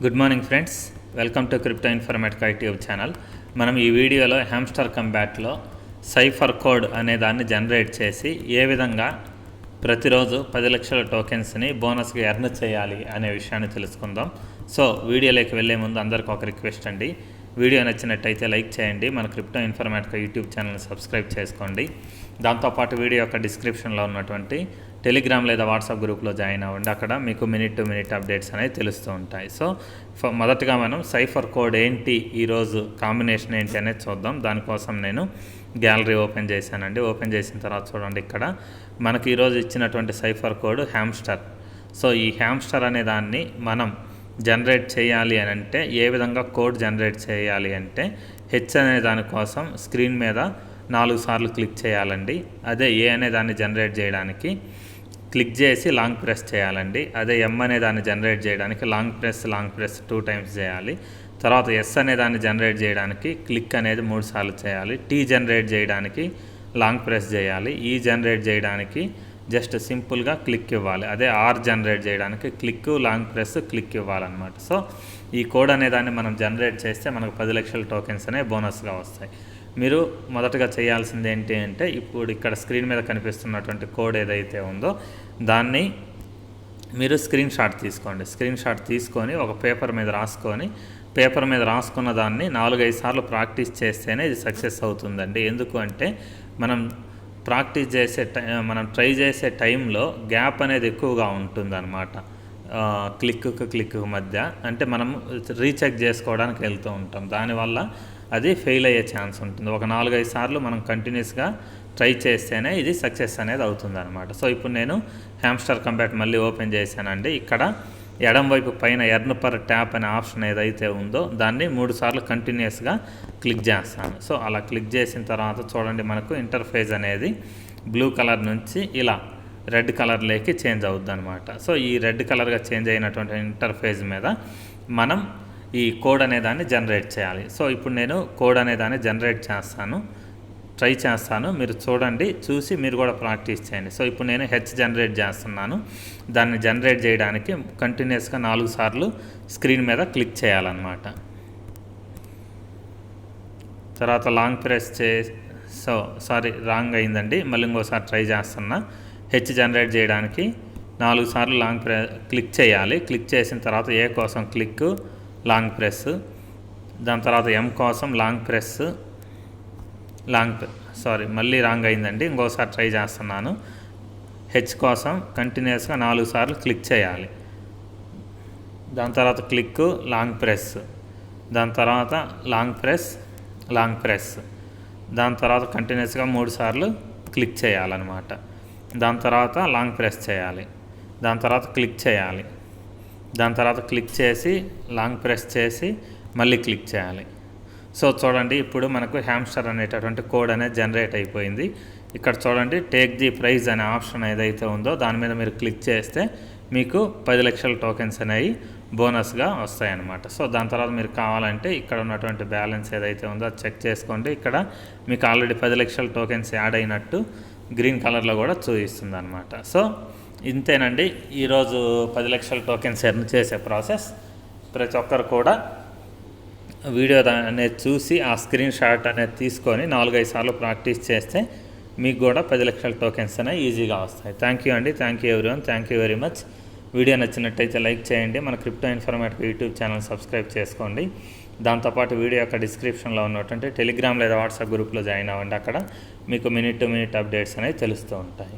Good morning friends, welcome to crypto informatic YouTube channel. మనం ఈ వీడియోలో హ్యామ్స్టర్ కంబాట్లో సైఫర్ కోడ్ అనే దాన్ని జనరేట్ చేసి ఏ విధంగా ప్రతిరోజు 10 లక్షల టోకెన్స్ని బోనస్గా ఎర్న్ చేయాలి అనే విషయాన్ని తెలుసుకుందాం. సో వీడియోలోకి వెళ్ళే ముందు అందరికీ ఒక రిక్వెస్ట్ అండి, వీడియో నచ్చినట్టయితే లైక్ చేయండి, మన క్రిప్టో ఇన్ఫర్మేటిక్ యూట్యూబ్ ఛానల్ని సబ్స్క్రైబ్ చేసుకోండి. దాంతోపాటు వీడియో యొక్క డిస్క్రిప్షన్లో ఉన్నటువంటి టెలిగ్రామ్ లేదా వాట్సాప్ గ్రూప్లో జాయిన్ అవ్వండి. అక్కడ మీకు మినిట్ టు మినిట్ అప్డేట్స్ అనేవి తెలుస్తూ ఉంటాయి. సో మొదటగా మనం సైఫర్ కోడ్ ఏంటి, ఈరోజు కాంబినేషన్ ఏంటి అనేది చూద్దాం. దానికోసం నేను గ్యాలరీ ఓపెన్ చేశానండి. ఓపెన్ చేసిన తర్వాత చూడండి, ఇక్కడ మనకి ఈరోజు ఇచ్చినటువంటి సైఫర్ కోడ్ హ్యామ్స్టర్. సో ఈ హ్యామ్స్టర్ అనే దాన్ని మనం జనరేట్ చేయాలి అని అంటే ఏ విధంగా కోడ్ జనరేట్ చేయాలి అంటే హెచ్ అనే దానికోసం స్క్రీన్ మీద 4 సార్లు క్లిక్ చేయాలండి. అదే ఏ అనే దాన్ని జనరేట్ చేయడానికి క్లిక్ చేసి లాంగ్ ప్రెస్ చేయాలండి. అదే ఎం అనే దాన్ని జనరేట్ చేయడానికి లాంగ్ ప్రెస్ 2 టైమ్స్ చేయాలి. తర్వాత ఎస్ అనే దాన్ని జనరేట్ చేయడానికి క్లిక్ అనేది 3 సార్లు చేయాలి. టీ జనరేట్ చేయడానికి లాంగ్ ప్రెస్ చేయాలి. ఈ జనరేట్ చేయడానికి జస్ట్ సింపుల్గా క్లిక్ ఇవ్వాలి. అదే ఆర్ జనరేట్ చేయడానికి క్లిక్, లాంగ్ ప్రెస్, క్లిక్ ఇవ్వాలన్నమాట. సో ఈ కోడ్ అనే దాన్ని మనం జనరేట్ చేస్తే మనకు 10 లక్షల టోకెన్స్ అనేవి బోనస్గా వస్తాయి. మీరు మొదటగా చేయాల్సింది ఏంటి అంటే, ఇప్పుడు ఇక్కడ స్క్రీన్ మీద కనిపిస్తున్నటువంటి కోడ్ ఏదైతే ఉందో దాన్ని మీరు స్క్రీన్ షాట్ తీసుకోండి. స్క్రీన్ షాట్ తీసుకొని ఒక పేపర్ మీద రాసుకున్న దాన్ని 4-5 సార్లు ప్రాక్టీస్ చేస్తేనే ఇది సక్సెస్ అవుతుందండి. ఎందుకు అంటే మనం ట్రై చేసే టైంలో గ్యాప్ అనేది ఎక్కువగా ఉంటుందన్నమాట. క్లిక్ మధ్య అంటే మనం రీచెక్ చేసుకోవడానికి వెళ్తూ ఉంటాం. దానివల్ల అది ఫెయిల్ అయ్యే ఛాన్స్ ఉంటుంది. ఒక 4-5 సార్లు మనం కంటిన్యూస్గా ట్రై చేస్తేనే ఇది సక్సెస్ అనేది అవుతుందన్నమాట. సో ఇప్పుడు నేను హ్యామ్స్టర్ కంబాట్ మళ్ళీ ఓపెన్ చేశానండి. ఇక్కడ ఎడం వైపు పైన ఎర్న్ పర్ ట్యాప్ అనే ఆప్షన్ ఏదైతే ఉందో దాన్ని 3 సార్లు కంటిన్యూస్గా క్లిక్ చేస్తాను. సో అలా క్లిక్ చేసిన తర్వాత చూడండి, మనకు ఇంటర్ఫేస్ అనేది బ్లూ కలర్ నుంచి ఇలా రెడ్ కలర్లోకి చేంజ్ అవుద్ది అనమాట. సో ఈ రెడ్ కలర్గా చేంజ్ అయినటువంటి ఇంటర్ఫేస్ మీద మనం ఈ కోడ్ అనే దాన్ని జనరేట్ చేయాలి. సో ఇప్పుడు నేను కోడ్ అనే దాన్ని జనరేట్ ట్రై చేస్తాను. మీరు చూడండి, చూసి మీరు కూడా ప్రాక్టీస్ చేయండి. సో ఇప్పుడు నేను హెచ్ జనరేట్ చేస్తున్నాను. దాన్ని జనరేట్ చేయడానికి కంటిన్యూస్గా 4 సార్లు స్క్రీన్ మీద క్లిక్ చేయాలన్నమాట. తర్వాత లాంగ్ ప్రెస్ రాంగ్ అయిందండి, మళ్ళీ ఇంకోసారి ట్రై చేస్తున్నా. హెచ్ జనరేట్ చేయడానికి 4 సార్లు క్లిక్ చేయాలి. క్లిక్ చేసిన తర్వాత ఏ కోసం క్లిక్, లాంగ్ ప్రెస్, దాని తర్వాత ఎం కోసం మళ్ళీ రాంగ్ అయిందండి, ఇంకోసారి ట్రై చేస్తున్నాను. హెచ్ కోసం కంటిన్యూస్గా 4 సార్లు క్లిక్ చేయాలి. దాని తర్వాత క్లిక్, లాంగ్ ప్రెస్, దాని తర్వాత లాంగ్ ప్రెస్, దాని తర్వాత కంటిన్యూస్గా 3 సార్లు క్లిక్ చేయాలన్నమాట. దాని తర్వాత లాంగ్ ప్రెస్ చేయాలి, దాని తర్వాత క్లిక్ చేయాలి, దాని తర్వాత క్లిక్ చేసి లాంగ్ ప్రెస్ చేసి మళ్ళీ క్లిక్ చేయాలి. సో చూడండి, ఇప్పుడు మనకు హ్యామ్స్టర్ అనేటటువంటి కోడ్ అనేది జనరేట్ అయిపోయింది. ఇక్కడ చూడండి, టేక్ ది ప్రైజ్ అనే ఆప్షన్ ఏదైతే ఉందో దాని మీద మీరు క్లిక్ చేస్తే మీకు 10 లక్షల టోకెన్స్ అనేవి బోనస్గా వస్తాయన్నమాట. సో దాని తర్వాత మీరు కావాలంటే ఇక్కడ ఉన్నటువంటి బ్యాలెన్స్ ఏదైతే ఉందో అది చెక్ చేసుకోండి. ఇక్కడ మీకు ఆల్రెడీ 10 లక్షల టోకెన్స్ యాడ్ అయినట్టు గ్రీన్ కలర్లో కూడా చూపిస్తుంది అనమాట. సో ఇంతేనండి ఈరోజు 10 లక్షల టోకెన్స్ ఎర్న్ చేసే ప్రాసెస్. ప్రతి ఒక్కరు కూడా వీడియో అనేది చూసి ఆ స్క్రీన్ షాట్ అనేది తీసుకొని 4-5 సార్లు ప్రాక్టీస్ చేస్తే మీకు కూడా 10 లక్షల టోకెన్స్ అనేవి ఈజీగా వస్తాయి. థ్యాంక్ యూ అండి, thank you everyone, thank you very much. Video నచ్చినట్టయితే లైక్ చేయండి, మన crypto informatic YouTube channel subscribe చేసుకోండి. దాంతోపాటు వీడియో యొక్క డిస్క్రిప్షన్లో ఉన్నటువంటి టెలిగ్రామ్ లేదా వాట్సాప్ గ్రూప్లో జాయిన్ అవ్వండి. అక్కడ మీకు మినిట్ టు మినిట్ అప్డేట్స్ అనేవి తెలుస్తూ ఉంటాయి.